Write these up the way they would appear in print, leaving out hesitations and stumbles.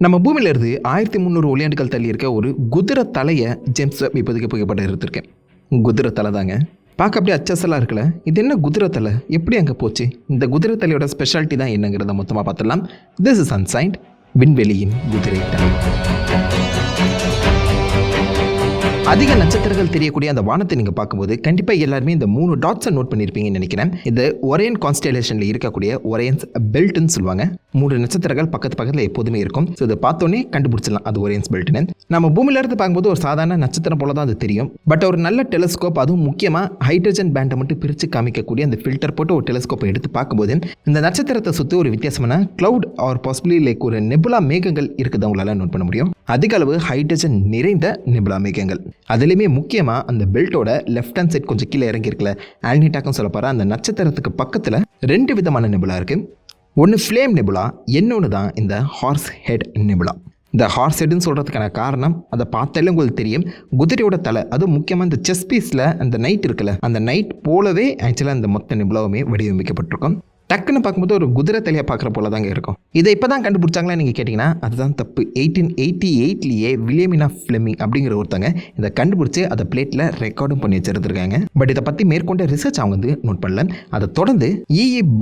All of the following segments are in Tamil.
நம்ம பூமியிலிருந்து 1300 ஒளியாண்டுகள் தள்ளி இருக்க ஒரு குதிரை தலையை ஜேம்ஸ் வெப் இப்போதைக்கு புகைப்படம் எடுத்திருக்கேன். குதிரை தலை தாங்க. பார்க்க அப்படியே அச்சசலாக இருக்கல. இது என்ன குதிரை தலை, எப்படி அங்கே போச்சு? இந்த குதிரை தலையோட ஸ்பெஷாலிட்டி தான் என்னங்கிறத மொத்தமாக பார்த்துடலாம். திஸ் இஸ் அன்சைன்ட் விண்வெளியின் குதிரை தலை. அதிக நட்சத்திரங்கள் தெரியக்கூடிய அந்த வானத்தை நீங்கள் பார்க்கும்போது கண்டிப்பாக எல்லாருமே இந்த 3 டாட்ஸை நோட் பண்ணியிருப்பீங்கன்னு நினைக்கிறேன். இது ஒரேன் கான்ஸ்டலேஷனில் இருக்கக்கூடிய ஒரேன்ஸ் பெல்ட்னு சொல்லுவாங்க. 3 நட்சத்திரங்கள் பக்கத்தில் எப்போதுமே இருக்கும். ஸோ இதை பார்த்தோன்னே கண்டுபிடிச்சிடலாம் அது ஒரேன்ஸ் பெல்ட்னு. நம்ம பூமியிலிருந்து பார்க்கும்போது ஒரு சாதாரண நட்சத்திரம் போல தான் அது தெரியும். பட் ஒரு நல்ல டெலிஸ்கோப், அதுவும் முக்கியமாக ஹைட்ரஜன் பேண்டை மட்டும் பிரித்து காமிக்கக்கூடிய அந்த ஃபில்டர் போட்டு ஒரு டெலிஸ்கோப்பை எடுத்து பார்க்கும்போது இந்த நட்சத்திரத்தை சுற்றி ஒரு வித்தியாசமான கிளவுட் ஆர் பாசிபிளி லைக் ஒரு நெபுலா மேகங்கள் இருக்குது அவங்களால நோட் பண்ண முடியும். அதிக அளவு ஹைட்ரஜன் நிறைந்த நெபுலா மேகங்கள். அதுலேயுமே முக்கியமாக அந்த பெல்ட்டோட லெஃப்ட் ஹேண்ட் சைட் கொஞ்சம் கீழே இறங்கியிருக்கல ஆல்னிடாக்கும் சொல்ல போகிற அந்த நட்சத்திரத்துக்கு பக்கத்தில் 2 விதமான நெபுலா இருக்குது. ஒன்று ஃப்ளேம் நெபுலா, இன்னொன்று தான் இந்த ஹார்ஸ் ஹெட் நெபுலா. இந்த ஹார்ஸ் ஹெட்னு சொல்கிறதுக்கான காரணம் அதை பார்த்தாலே உங்களுக்கு தெரியும். குதிரையோட தலை, அதுவும் முக்கியமாக இந்த செஸ் பீஸில் அந்த நைட் இருக்குல்ல, அந்த நைட் போலவே ஆக்சுவலாக அந்த மொத்த நெபுலாவுமே வடிவமைக்கப்பட்டிருக்கும். டக்குன்னு பார்க்கும்போது ஒரு குதிரை தலையை பார்க்குற போல தாங்க இருக்கும். இதை இப்போ தான் கண்டுபிடிச்சாங்களா நீங்கள் கேட்டிங்கன்னா அதுதான் தப்பு. 1888 வில்லியம் ஃப்ளெமிங் அப்படிங்கிற ஒருத்தங்க இதை கண்டுபிடிச்சி அதை பிளேட்டில் ரெக்கார்டும் பண்ணி வச்சுருந்துருக்காங்க. பட் இதை பற்றி மேற்கொண்ட ரிசர்ச் அவங்க வந்து நோட் பண்ணல. அதை தொடர்ந்து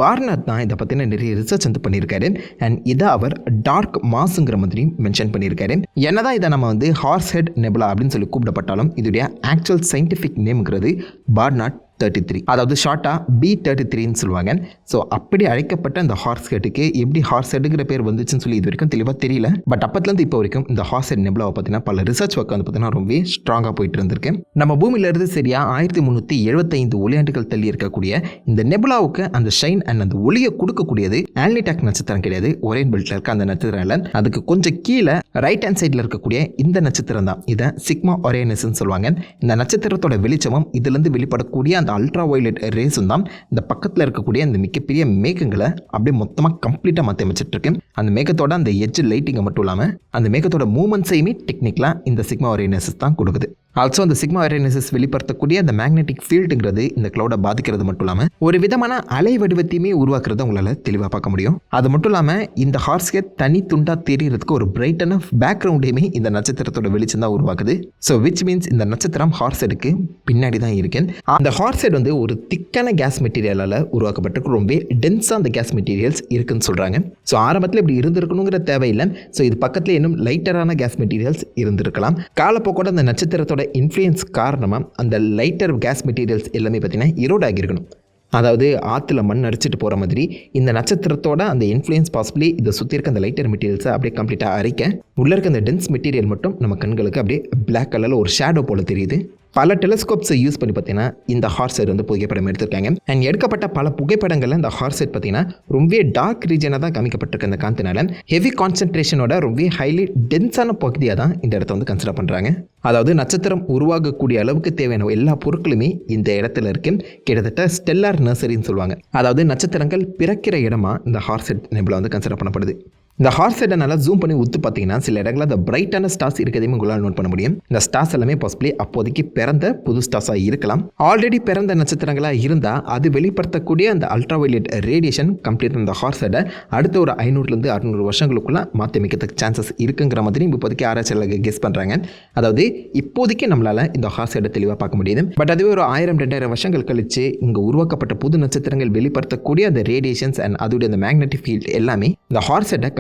பார்னட் தான் இதை பற்றின நிறைய ரிசர்ச் வந்து பண்ணியிருக்காரு. அண்ட் இதை அவர் டார்க் மாஸுங்கிற மாதிரி மென்ஷன் பண்ணியிருக்காரு. என்னதான் இதை நம்ம வந்து ஹார்ஸ் ஹெட் நெபுலா அப்படின்னு சொல்லி கூப்பிடப்பட்டாலும் இதோடைய ஆக்சுவல் சயின்டிஃபிக் நேம்ங்கிறது பார்னட் 33, அதாவது ஷார்ட்டாக B33ன்னு சொல்லுவாங்க. ஸோ அப்படி அழைக்கப்பட்ட இந்த ஹார்ஸ் ஹெட்டுக்கு எப்படி ஹார்ஸ் ஹெட்டுங்கிற பேர் வந்துச்சுன்னு சொல்லி இது வரைக்கும் தெளிவாக தெரியல. பட் அப்பத்துலேருந்து இப்போ வரைக்கும் இந்த ஹார்ஸ் ஹெட் நெபுலாவை பார்த்தீங்கன்னா பல ரிசர்ச் ஒர்க் வந்து பார்த்தீங்கன்னா ரொம்ப ஸ்ட்ராங்காக போயிட்டு இருந்திருக்கு. நம்ம பூமியிலிருந்து சரியா 1375 ஒளியாண்டுகள் தள்ளி இருக்கக்கூடிய இந்த நெபுலாவுக்கு அந்த ஷைன் அண்ட் அந்த ஒளியை கொடுக்கக்கூடியது ஆல்னிடாக் நட்சத்திரம் கிடையாது, ஒரேன் பெல்ட்டில் இருக்க அந்த நட்சத்திரம் இல்லை. அதுக்கு கொஞ்சம் கீழே ரைட் ஹேண்ட் சைடில் இருக்கக்கூடிய இந்த நட்சத்திரம் தான். இதை சிக்மா ஒரேனஸ்ன்னு சொல்லுவாங்க. இந்த நட்சத்திரத்தோட வெளிச்சமும் இதுலேருந்து வெளிப்படக்கூடிய அந்த அல்ட்ரா வயலட் ரேஸும் தான் இந்த பக்கத்தில் இருக்கக்கூடிய அந்த மிகப்பெரிய மேகங்களை அப்படியே மொத்தமாக கம்ப்ளீட்டாக மாற்றி அமைச்சிட்டு இருக்கு. அந்த மேகத்தோட அந்த எட்ஜ் லைட்டிங்கை மட்டும் இல்லாமல் அந்த மேகத்தோட மூமெண்ட்ஸையுமே டெக்னிக்கலாக இந்த சிக்மா ஒரேனஸ் தான் கொடுக்குது. ஆல்சோ அந்த சிக்மா ஒரேனஸ் வெளிப்படுத்தக்கூடிய அந்த மேக்னெட்டிக் ஃபீல்டுங்கிறது இந்த கிளவுடை பாதிக்கிறது மட்டும் இல்லாமல் ஒரு விதமான அலை வடிவத்தையுமே உருவாக்குறத உங்களால் தெளிவாக பார்க்க முடியும். அது மட்டும் இல்லாமல் இந்த ஹார்ஸ் ஹெட் தனி துண்டாக தெரியறதுக்கு ஒரு பிரைட்டான பேக்ரவுண்டையுமே இந்த நட்சத்திரத்தோட வெளிச்சம் தான் உருவாக்குது. ஸோ விச் மீன்ஸ் இந்த நட்சத்திரம் ஹார்ஸ் ஹெட்டுக்கு பின்னாடி தான் இருக்கு. அந்த ஹார்ஸ் ஹெட் வந்து ஒரு திக்கான கேஸ் மெட்டீரியலால் உருவாக்கப்பட்டிருக்கு. ரொம்ப டென்ஸாக அந்த கேஸ் மெட்டீரியல்ஸ் இருக்குன்னு சொல்கிறாங்க. ஸோ ஆரம்பத்தில் இப்படி இருந்திருக்கணுங்கிற தேவையில்லை. ஸோ இது பக்கத்தில் இன்னும் லைட்டரான கேஸ் மெட்டீரியல்ஸ் இருந்திருக்கலாம். காலப்போக்கோட அந்த நட்சத்திரத்தோட இன்ஃப்ளூயன்ஸ் காரணமாக அந்த லைட்டர் கேஸ் மெட்டீரியல்ஸ் எல்லாமே பார்த்தீங்கன்னா இரோட் ஆகியிருக்கணும். அதாவது ஆற்றுல மண் அடிச்சுட்டு போகிற மாதிரி இந்த நட்சத்திரத்தோட அந்த இன்ஃப்ளூயன்ஸ் பாசிபிளி இதை சுற்றி இருக்க அந்த லைட்டர் மெட்டீரியல்ஸை அப்படியே கம்ப்ளீட்டாக அரைக்க உள்ளே இருக்க அந்த டென்ஸ் மெட்டீரியல் மட்டும் நம்ம கண்களுக்கு அப்படியே பிளாக் கலரில் ஒரு ஷேடோ போல் தெரியுது. பல டெலிஸ்கோப்ஸை யூஸ் பண்ணி பார்த்தீங்கன்னா இந்த ஹார்ஸ் ஹெட் வந்து புகைப்படம் எடுத்திருக்காங்க. அண்ட் எடுக்கப்பட்ட பல புகைப்படங்களில் இந்த ஹார்ஸ் ஹெட் பார்த்தீங்கன்னா ரொம்ப டார்க் ரீஜனாக தான் காமிக்கப்பட்டிருக்கு. அந்த காந்தினால ஹெவி கான்சன்ட்ரேஷனோட ரொம்ப ஹைலி டென்ஸான பகுதியாக தான் இந்த இடத்த வந்து கன்சிடர் பண்ணுறாங்க. அதாவது நட்சத்திரம் உருவாகக்கூடிய அளவுக்கு தேவையான எல்லா பொருட்களுமே இந்த இடத்துல இருக்கு. கிட்டத்தட்ட ஸ்டெல்லார் நர்சரின்னு சொல்லுவாங்க. அதாவது நட்சத்திரங்கள் பிறக்கிற இடமா இந்த ஹார்ஸ் ஹெட் நெபுலா வந்து கன்சிடர் பண்ணப்படுது. இந்த ஹார்ஸ் ஹெட்டை நல்லா ஜூம் பண்ணி உத்து பார்த்தீங்கன்னா சில இடங்களில் அந்த பிரைட்டான ஸ்டார்ஸ் இருக்கிறதையும் உங்களால் நோட் பண்ண முடியும். இந்த ஸ்டார்ஸ் எல்லாமே பாசிபிளி அப்போதைக்கு பிறந்த புது ஸ்டார்ஸாக இருக்கலாம். ஆல்ரெடி பிறந்த நட்சத்திரங்களாக இருந்தால் அது வெளிப்படுத்தக்கூடிய அந்த அல்ட்ரா வயலட் ரேடியேஷன் கம்ப்ளீட் அந்த ஹார்ஸ் ஹெட்டை அடுத்த ஒரு 500 600 வருஷங்களுக்குள்ள மாற்றி அமைக்கிறதுக்கு சான்சஸ் இருக்குங்கிற மாதிரி இப்போதைக்கு ஆராய்ச்சியாளர்கள் கெஸ் பண்ணுறாங்க. அதாவது இப்போதைக்கு நம்மளால் இந்த ஹார்ஸ் ஹெட்டை தெளிவாக பார்க்க முடியுது. பட் அதுவே ஒரு 1000-2000 வருஷங்கள் கழிச்சு இங்கே உருவாக்கப்பட்ட புது நட்சத்திரங்கள் வெளிப்படுத்தக்கூடிய அந்த ரேடியேஷன்ஸ் அண்ட் அதோடைய அந்த மேக்னெட்டிக் ஃபீல்ட் எல்லாமே இந்த ஹார்ஸ் ஹெட்டை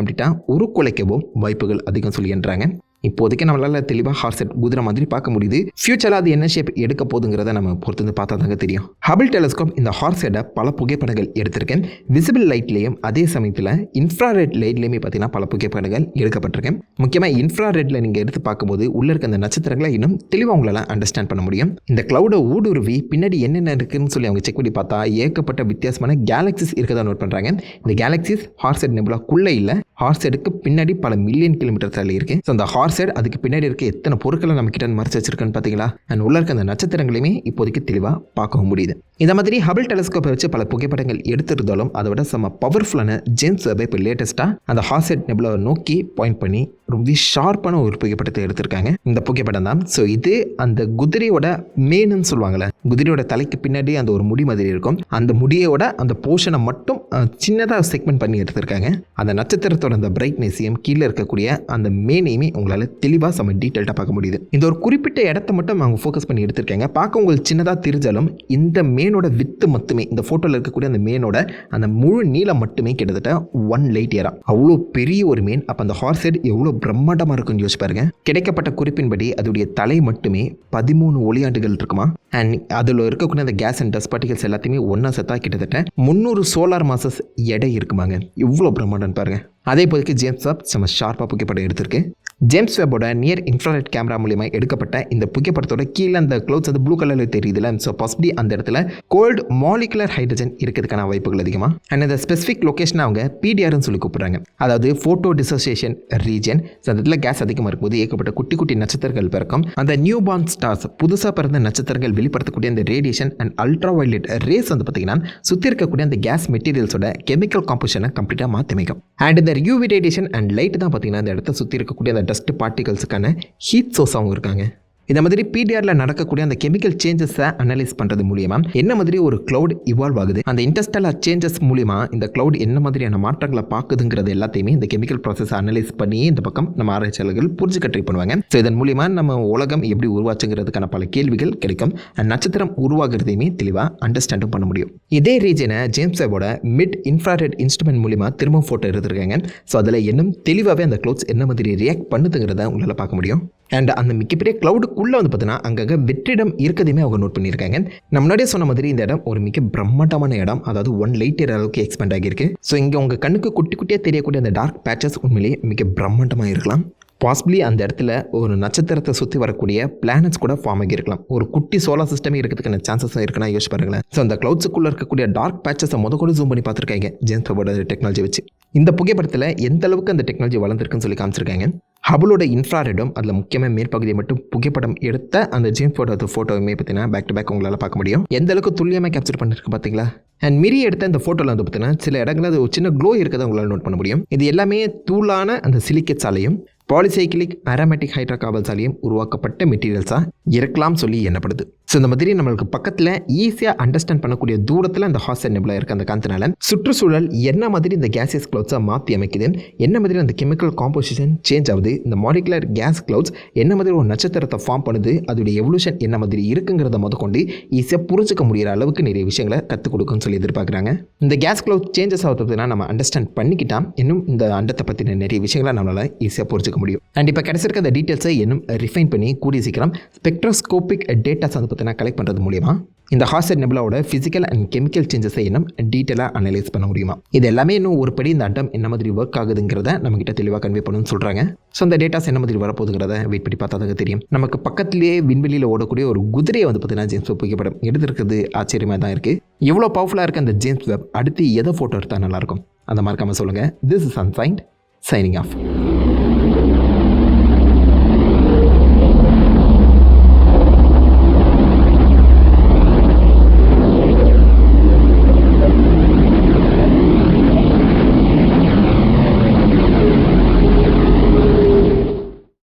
உருக்குலைக்கவும் வாய்ப்புகள் அதிகம் சொல்லின்றாங்க. இப்போதைக்கு நம்மளால தெளிவாக ஹார்ஸ் ஹெட் குதிரை மாதிரி பார்க்க முடியுது. ஃபியூச்சரில் அது என்ன ஷேப் எடுக்க போகுதுங்கிறத நம்ம பொறுத்து வந்து பார்த்தா தாங்க தெரியும். ஹபிள் டெலிஸ்கோப் இந்த ஹார்ஸ் ஹெட்டை பல புகைப்படங்கள் எடுத்திருக்கேன். விசிபிள் லைட்லேயும் அதே சமயத்தில் இன்ஃப்ராரெட் லைட்லேயுமே பார்த்தீங்கன்னா பல புகைப்படங்கள் எடுக்கப்பட்டிருக்கேன். முக்கியமாக இன்ஃப்ராரெட்டில் நீங்கள் எடுத்து பார்க்கும்போது உள்ள இருக்க அந்த நட்சத்திரங்களை இன்னும் தெளிவாக உங்களால் அண்டர்ஸ்டாண்ட் பண்ண முடியும். இந்த கிளவுடை ஊடுருவி பின்னாடி என்னென்ன இருக்குன்னு சொல்லி அவங்க செக் பண்ணி பார்த்தா ஏகப்பட்ட வித்தியாசமான கேலக்சிஸ் இருக்கதான் நோட் பண்ணுறாங்க. இந்த கேலக்சிஸ் ஹார்ஸ் ஹெட் நெபுலாக்குள்ளே இல்லை, ஹார்ஸ் ஹெட்டுக்கு பின்னாடி பல மில்லியன் கிலோமீட்டர் தள்ளி இருக்கு. ஸோ அந்த ஹார்ஸ் ஹெட் அதுக்கு பின்னாடி இருக்க எத்தனை பொருட்களை நம்ம கிட்ட மறைச்சு வச்சிருக்குன்னு பார்த்தீங்களா? அண்ட் உள்ள இருக்க அந்த நட்சத்திரங்களையுமே இப்போதைக்கு தெளிவாக பார்க்கவும் முடியுது. இந்த மாதிரி ஹபிள் டெலிஸ்கோப்பை வச்சு பல புகைப்படங்கள் எடுத்திருந்தாலும் அதை விட செம்ம பவர்ஃபுல்லான ஜேம்ஸ் வெப் இப்போ லேட்டஸ்ட்டாக அந்த ஹார்ஸ் ஹெட் நெபுலாவை நோக்கி பாயிண்ட் பண்ணி ரொம்ப ஷார்ப்பான ஒரு புகைப்படத்தை எடுத்திருக்காங்க. இந்த புகைப்படம் தான். ஸோ இது அந்த குதிரையோட மேனுன்னு சொல்லுவாங்கள்ல, குதிரையோட தலைக்கு பின்னாடி அந்த ஒரு முடி மாதிரி இருக்கும். அந்த முடியோட அந்த போர்ஷனை மட்டும் சின்னதாக செக்மெண்ட் பண்ணி எடுத்திருக்காங்க. அந்த நட்சத்திரத்தோட அந்த பிரைட்னஸையும் கீழே இருக்கக்கூடிய அந்த மேனையுமே உங்களால் தெளிவாக செம்ம டீட்டெயில்டாக பார்க்க முடியுது. இந்த ஒரு குறிப்பிட்ட இடத்த மட்டும் அவங்க ஃபோக்கஸ் பண்ணி எடுத்திருக்காங்க. பார்க்க உங்களுக்கு சின்னதாக தெரிஞ்சாலும் இந்த மேனோட வித்து மட்டுமே, இந்த ஃபோட்டோவில் இருக்கக்கூடிய அந்த மேனோட அந்த முழு நீளம் மட்டுமே கிட்டத்தட்ட 1 light year. அவ்வளோ பெரிய ஒரு மீன். அப்போ அந்த ஹார்ஸ் ஹெட் எவ்வளோ பிரம்மாண்டமாக இருக்குன்னு யோசிச்சு பாருங்க. கிடைக்கப்பட்ட குறிப்பின்படி அதோடைய தலை மட்டுமே 13 ஒளியாண்டுகள் இருக்குமா. அண்ட் அதில் இருக்கக்கூடிய அந்த கேஸ் அண்ட் டஸ்ட் பார்ட்டிகல்ஸ் எல்லாத்தையுமே ஒன்றா சேர்த்தா கிட்டத்தட்ட 300 சோலார் மாசஸ் எடை இருக்குமாங்க. இவ்வளோ பிரம்மாண்டம் பாருங்க. அதே போதுக்கு ஜேம்ஸ் வெப் செம்ம ஷார்ப்பாக புகைப்படம் எடுத்திருக்கு. ஜேம்ஸ் வெப்போட நியர் இன்ஃப்ராரெட் கேமரா மூலியமாக எடுக்கப்பட்ட இந்த புகைப்படத்தோட கீழே அந்த க்ளவுட்ஸ் வந்து ப்ளூ கலரில் தெரியுதுல. ஸோ பாசிபிலி அந்த இடத்துல கோல்டு மாலிகுலர் ஹைட்ரஜன் இருக்கிறதுக்கான வாய்ப்புகள் அதிகமாக. அண்ட் இந்த ஸ்பெசிஃபிக் லொக்கேஷனை அவங்க பிடிஆர்னு சொல்லி கூப்பிட்றாங்க. அதாவது ஃபோட்டோ டிசோசியேஷன் ரீஜன். ஸோ அந்த இடத்துல கேஸ் அதிகமாக இருக்கும்போது ஏகப்பட்ட குட்டி குட்டி நட்சத்திரங்கள் பிறக்கும். அந்த நியூ பார்ன் ஸ்டார்ஸ், புதுசாக பிறந்த நட்சத்திரங்கள் வெளிப்படுத்தக்கூடிய அந்த radiation and ultra violet race வந்து பார்த்தீங்கன்னா சுற்றி இருக்கக்கூடிய அந்த கேஸ் மெட்டீரியல்ஸோட கெமிக்கல் காம்போசிஷனை கம்ப்ளீட்டாக மாற்றிமைக்கும். அண்ட் இந்த யூவி ரேடியேஷன் அண்ட் லைட் தான் பார்த்தீங்கன்னா இந்த இடத்த சுற்றி இருக்கக்கூடிய அந்த டஸ்ட் பார்ட்டிகல்ஸுக்கான ஹீட் சோர்ஸாகவும் இருக்காங்க. இந்த மாதிரி பிடிஆரில் நடக்கக்கூடிய அந்த கெமிக்கல் சேஞ்சஸை அனலைஸ் பண்ணுறது மூலியமாக என்ன மாதிரி ஒரு க்ளவுட் இவால்வ் ஆகுது, அந்த இன்டர்ஸ்டெல்லார் சேஞ்சஸ் மூலியமாக இந்த க்ளவுட் என்ன மாதிரியான மாற்றங்களை பார்க்குதுங்கிறது எல்லாத்தையுமே இந்த கெமிக்கல் ப்ராசஸை அனலைஸ் பண்ணி இந்த பக்கம் நம்ம ஆராய்ச்சியாளர்கள் புரிஞ்சுக்க ட்ரை பண்ணுவாங்க. ஸோ இதன் மூலியமாக நம்ம உலகம் எப்படி உருவாச்சுங்கிறதுக்கான பல கேள்விகள் கிடைக்கும். நட்சத்திரம் உருவாகிறதையுமே தெளிவாக அண்டர்ஸ்டாண்டும் பண்ண முடியும். இதே ரீஜனை ஜேம்ஸ் வெப்போட மிட் இன்ஃப்ராரெட் இன்ஸ்ட்ருமெண்ட் மூலியமாக திரும்ப ஃபோட்டோ எடுத்துருக்காங்க. ஸோ அதில் இன்னும் தெளிவாகவே அந்த க்ளவுட்ஸ் என்ன மாதிரி ரியாக்ட் பண்ணுதுங்கிறத உங்களால் பார்க்க முடியும். அண்ட் அந்த மிகப்பெரிய க்ளவுடுக்குள்ளே வந்து பார்த்தீங்கன்னா அங்கங்கே வெற்றிடம் இருக்கிறதையுமே அவங்க நோட் பண்ணியிருக்காங்க. நம்ம முன்னாடியே சொன்ன மாதிரி இந்த இடம் ஒரு மிக பிரம்மாண்டமான இடம். அதாவது 1 light year அளவுக்கு எக்ஸ்பேண்ட் ஆகியிருக்கு. ஸோ இங்கே உங்கள் கண்ணுக்கு குட்டி குட்டியாக தெரியக்கூடிய அந்த டார்க் பேச்சஸ் உண்மையிலேயே மிக பிரம்மாண்டமாக இருக்கலாம். பாசிபிளி அந்த இடத்துல ஒரு நட்சத்திரத்தை சுற்றி வரக்கூடிய பிளானட்ஸ் கூட ஃபார்ம் ஆகியிருக்கலாம். ஒரு குட்டி சோலார் சிஸ்டமே இருக்கிறதுக்கான சான்சஸ் இருக்குன்னா யோசிச்சு பாருங்களேன். ஸோ அந்த க்ளவுட்ஸுக்குள்ளே இருக்கக்கூடிய டார்க் பேச்சஸை கூட ஜூம் பண்ணி பார்த்துருக்காங்க ஜேம்ஸ் வெப்போட டெக்னாலஜி வச்சு. இந்த புகைப்படத்தில் எந்த அளவுக்கு அந்த டெக்னாலஜி வளர்ந்துருக்குன்னு சொல்லி காமிச்சிருக்காங்க. ஹபிளோட இன்ஃப்ராரெடும் அதில் முக்கியமாக மேற்பகுதியை மட்டும் புகைப்படம் எடுத்த அந்த ஜேம்ஸ் வெப்போட ஃபோட்டோவுமே பார்த்தீங்கன்னா பேக் டு பேக் உங்களால் பார்க்க முடியும். எந்த அளவுக்கு துல்லியமாக கேப்சர் பண்ணிருக்கு பார்த்தீங்களா. அண்ட் மீறி எடுத்த இந்த ஃபோட்டோவில் வந்து பார்த்தீங்கன்னா சில இடங்களில் அது ஒரு சின்ன க்ளோ இருக்கிறத உங்களால் நோட் பண்ண முடியும். இது எல்லாமே தூளான அந்த சிலிக்கேட்ஸாலையும் பாலிசைக்கிளிக் அரோமேட்டிக் ஹைட்ரோகார்பன்ஸாலையும் உருவாக்கப்பட்ட மெட்டீரியல்ஸாக இருக்கலாம் சொல்லி எண்ணப்படுது. ஸோ இந்த மாதிரி நம்மளுக்கு பக்கத்தில் ஈஸியாக அண்டர்ஸ்டாண்ட் பண்ணக்கூடிய தூரத்தில் அந்த ஹார்ஸ் ஹெட் நெபுலா இருக்குது. அந்த காரணத்தினால சுற்றுச்சூழல் என்ன மாதிரி இந்த கேசியஸ் க்ளவுட்ஸாக மாற்றி அமைக்குது, என்ன மாதிரி அந்த கெமிக்கல் காம்போசிஷன் சேஞ்ச் ஆகுது, இந்த மாலிகுலர் கேஸ் க்ளவுட்ஸ் என்ன மாதிரி ஒரு நட்சத்திரத்தை ஃபார்ம் பண்ணுது, அதோடைய எவல்யூஷன் என்ன மாதிரி இருக்குங்கிறத முதற்கொண்டு ஈஸியாக புரிஞ்சுக்க முடிகிற அளவுக்கு நிறைய விஷயங்களை கற்றுக் கொடுக்குன்னு சொல்லி எதிர்பார்க்குறாங்க. இந்த கேஸ் க்ளவுட் சேஞ்சஸ் ஆகுதுன்னா நம்ம அண்டர்ஸ்டாண்ட் பண்ணிக்கிட்டா இன்னும் இந்த அண்டத்தை பற்றின நிறைய விஷயங்களை நம்மளால் ஈஸியாக புரிஞ்சுக்க முடியும். அண்ட் இப்போ கிடைச்சிருக்க அந்த டீட்டெயில்ஸை இன்னும் ரிஃபைன் பண்ணி கூடிய சீக்கிரம் ஸ்பெக்ட்ரோஸ்கோபிக் டேட்டாஸ் வந்து பார்த்தீங்கன்னா கலெக்ட் பண்ணுறது மூலிமா இந்த ஹார்ஸ் ஹெட் நெபுலாவோட ஃபிசிக்கல் அண்ட் கெமிக்கல் சேஞ்சஸை இன்னும் டீட்டெயிலாக அனலைஸ் பண்ண முடியுமா. இது எல்லாமே இன்னும் ஒரு படி இந்த அட்டம் என்ன மாதிரி ஒர்க் ஆகுதுங்கிறத நம்மகிட்ட தெளிவாக கன்வே பண்ணணும்னு சொல்கிறாங்க. ஸோ அந்த டேட்டாஸ் என்ன மாதிரி வரப்போகுதுங்கிறத வெயிட் பண்ணி பார்த்தா தான் தெரியும். நமக்கு பக்கத்துலேயே விண்வெளியில் ஓடக்கூடிய ஒரு குதிரையை வந்து பார்த்தீங்கன்னா ஜேம்ஸ் வெப் புகைப்படம் எடுத்துருக்கிறது ஆச்சரியமாக தான் இருக்குது. எவ்வளோ பவர்ஃபுல்லாக இருக்குது அந்த ஜேம்ஸ் வெப். அடுத்து எதை ஃபோட்டோ எடுத்தால் நல்லாயிருக்கும் அதை மறக்காமல் சொல்லுங்கள். This is unsigned signing off.